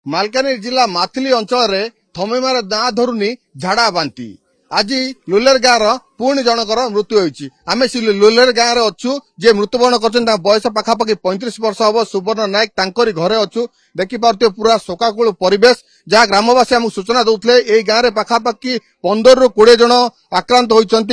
मालकानगिरी जिला माथिली अंचल में थमेमार दाँ धरुनी झाड़ा बांती आज लुलेर गाँव पुणी जनकर मृत्यु होती आम से लुलेर गाँव अच्छु जे मृत्युवरण कर बयस पाखापाखि 35 वर्ष हम सुवर्ण नायक तांकरी घरे अच्छु देखिपे पूरा शोकाकूल परिवेश जहाँ ग्रामवासी आमको सूचना दौते यही गाँव में पाखापाखि 15 ରୁ 20 जन आक्रांत होती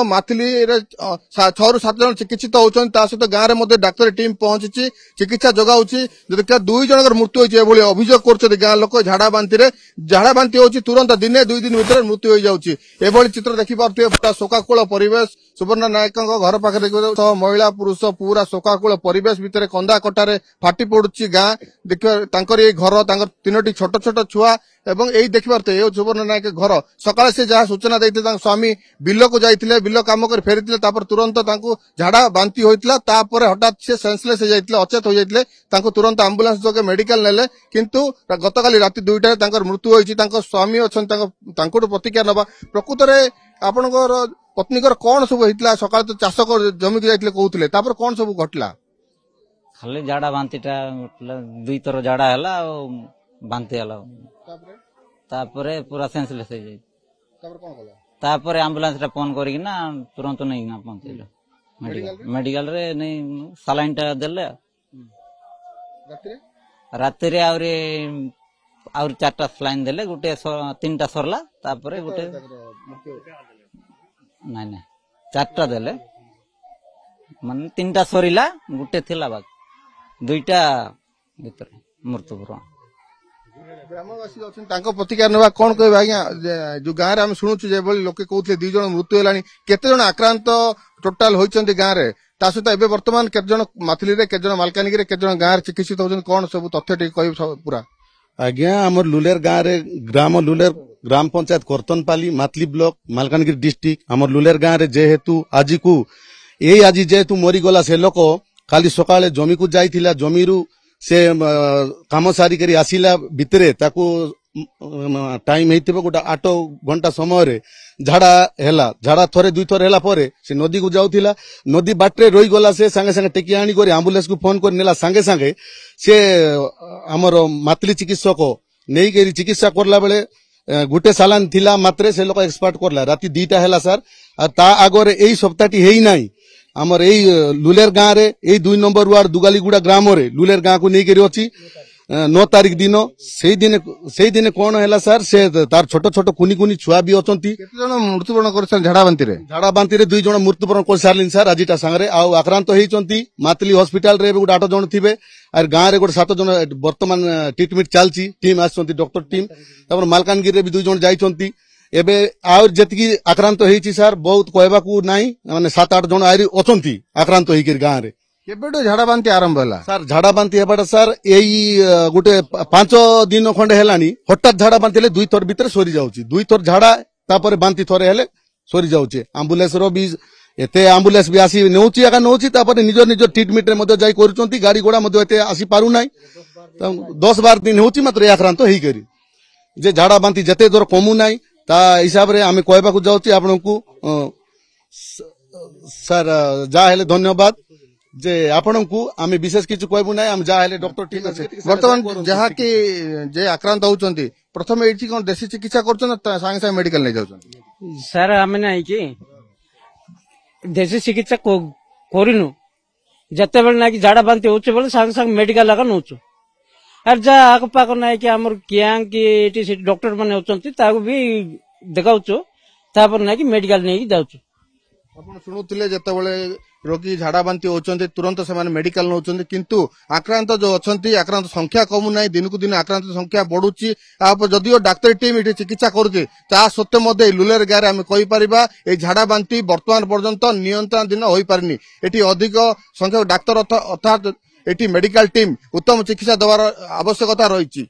माथिली 6 ରୁ 7 जन चिकित्सित होती सहित गाँव में डाक्तरी टीम पहुंची चिकित्सा जगाऊँगी देखिए 2 जनकर मृत्यु होती अभियोग कर गाँ लोक झाड़ा बांती होती तुरंत दिने 2 दिन भितर मृत्यु हो जाऊँगी एभली चित्र देखिपे पूरा शोकाकूल परिवेश सुवर्ण नायक घर पाखे देखिए महिला पुरुष पूरा शोकाकूल परिवेश भितर कंदा कटारे फाटी पड़ुची गाँ देखिए घर 3टी छोट छोट छुआ एवं यही देखिपे ये सुवर्ण नायक घर सकाଳେ से जहाँ सूचना देते स्वामी बिल को जाइए बिल कम कर फेरी तुरंत झाड़ा बांती होता हठात से सेंसलेस हो अचेत हो जाते तुरंत आंबुलांस जोगे मेडिकल नेले किंतु गतकाली राति 2टार मृत्यु होती स्वामी अच्छा प्रतिक्रिया नवा प्रकृत में आपणकर पत्नीकर कौन सब होता सकाल तो चाष जमी जाइए कहते कौन सब घटला खाली झाड़ा बांतीटा 2 थर झाड़ा है बांती है पूरा सेंसलेस हो जाए आंबुलांस फोन करना तुरंत नहीं पहुंचल मेडिकल रे नहीं सालाइन टा देले राति रे आउरी 4टा सालाइन देले गोटे 3टा सरला गोटे नहीं 4टा देले माने 3टा सरीला गोटे थिला बाक 2टा भीतर मृत्युपुर ग्रामवासी अच्छा प्रतिक्रिया ना कौन कह आज्ञा जो गाँव में आम शुणुचु जो लोके कहते 2 जन मृत्यु है केते जन आक्रांत टोटाल होती गाँव में सहित एवं बर्तमान केते जन माथिली केते जन मालकानगिरी केते जन गाँव चिकित्सित होती कौन सब तथ्य कह पूरा आज्ञा आम लुलेर गाँव में ग्राम लुलेर ग्राम पंचायत करतनपाली मातली ब्लॉक मालकानगिरी डिस्ट्रिक्ट आम लुलेर गाँव में जेहेतु आज को यही आज जेहेतु मरीगला से लोक खाली सकाळे जमी को जाइथिला जमीरु से काम सारिक आसला भितरे ताकू टाइम होता गोटे 8 घंटा समय झाड़ा है झाड़ा थरे 2 थर है से नदी को जाऊला नदी बाटे रही गला से सांगे सांगे टेकी आनी कर आंबुलांस को फोन कर नेला सांगे सांगे से आमर मातली चिकित्सक नहीं करी चिकित्सा करला बेले गोटे सालान थिला मात्रे से लोक एक्सपर्ट करला राति 2टा है सर ता आगरे यही सप्ताहटी है नहीं आमर यही लुलेर गाँव रे यही 2 नंबर वार्ड दुगालीगुड़ा ग्राम रे लुलेर गाँव को नहीं अच्छी 9 तारीख दिन से दिन कौन है सर से तार छोट छोट कुनी कुनी छुआ भी अच्छा मृत्युवरण कर झाड़ा बांती 2 जन मृत्युवरण कर सारे सर आज सांगे आक्रांत होती मातली हॉस्पिटल रे गोटे 8 जन थे और गाँव में गोटे 7 जन बर्तमान ट्रिटमेंट चलती टीम आसती डॉक्टर टीम मालकानगिरी भी 2 जन जाइछंती एबे और जतकी आक्रांत होती सर बहुत कहवा नहीं माने 7-8 जन आरी अछंती आक्रांत होकर गाँव रे केबेटो झाड़ा बांती आरंभ है सर झाड़ा बांती हेबाटा सर यही गोटे 5 दिन खंडे हेलानी हठात झाड़ा बांती 2 थर भीतर सरी जाउची 2 थर झाड़ा तापर बांती थरे हेले सरी जाउची आंबुलांस रो भी एते आंबुलांस भी आसी नौची आका नौची तापर निज निज ट्रीटमेंट रे मध्य जाई करूचंती गाड़ी घोड़ा मध्य एते आसी पारु नाही 10-12 दिन होची मात्र आक्रांत हेई करी जे झाड़ा बांती जते दूर कमु नाही ता हिसाब रे आमे कहबा को जाउची आपनकु सर जा हेले धन्यवाद जे आपनकु आमे विशेष किछु कहबु नै हम जा हेले डॉक्टर टीम আছে वर्तमान जहा कि जे आक्रांत होउचंती प्रथम एठी कोन देशी चिकित्सा करछन सांगे सांगे मेडिकल नै जाउछन सर आमे नै कि देशी चिकित्सा करिनु जते बेल नै कि झाड़ा बांती होछ बोले सांगे सांगे मेडिकल लगा नउछु और जा आग पाक नै कि हमर कियां कि एठी डॉक्टर माने होचंती ताको भी देखाउछु तापर नै कि मेडिकल नै जाउछु आपण सुनुतिले जते बेले रोगी झाड़ा बांती होचंती तुरंत से मेडिकल नौचंती किंतु आक्रांत जो अच्छी आक्रांत संख्या कमु ना दिन को दिन आक्रांत संख्या बढ़ुची जदियो डाक्तरी टीम ये चिकित्सा करुचे ता सत्वे लुलेर गाँव में कहीपर ये झाड़ा बांती वर्तमान पर्यंत नियंत्रणाधीन हो पारनी एटी अधिक संख्यक डाक्तर अर्थात एटी मेडिकल टीम उत्तम चिकित्सा देवार आवश्यकता रही।